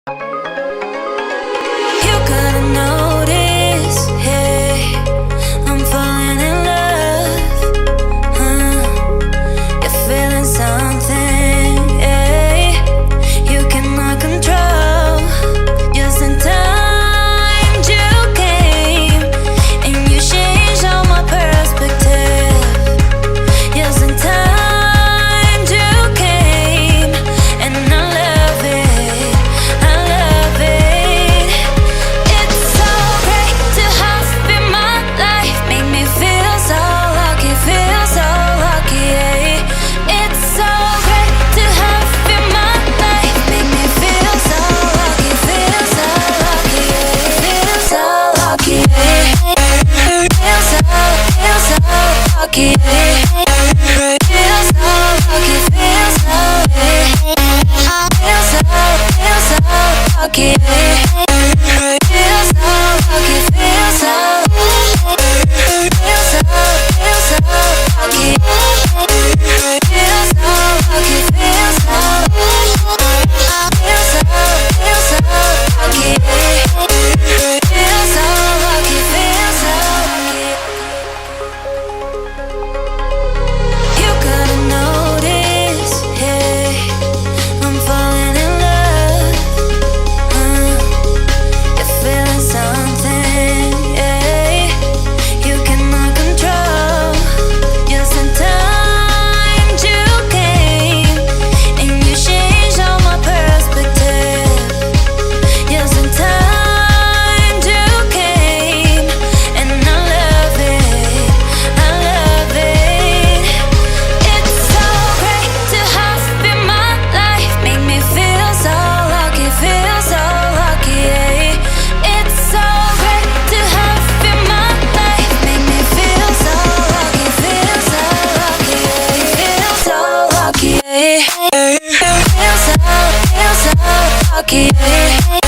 You gotta notice, hey, I'm falling in love. You're feeling something, hey, you cannot control. Just in time you came, and you changed all my perspective. Just in time you came, and I love it, I love it. It's so great to have in my life, make me feel so lucky, yeah. It's so great to have in my life, make me feel so lucky, yeah. Feel so lucky, yeah. Feel so lucky, yeah. Feel so lucky, feel so, yeah. Feel so lucky, yeah. Feel so lucky, feel so, feel so lucky. Feel so lucky, feel so, feel so lucky. Feel so lucky, feel so lucky. You gotta notice, hey, I'm falling in love. You're feeling something, hey, you cannot control. Just in time you came, and you changed all my perspective. Just in time you came, and I love it, I love it. It's so great to have in my life, make me feel so lucky, yeah. It's so great to have in my life, make me feel so lucky, yeah. Feel so lucky, yeah. Feel so lucky, yeah.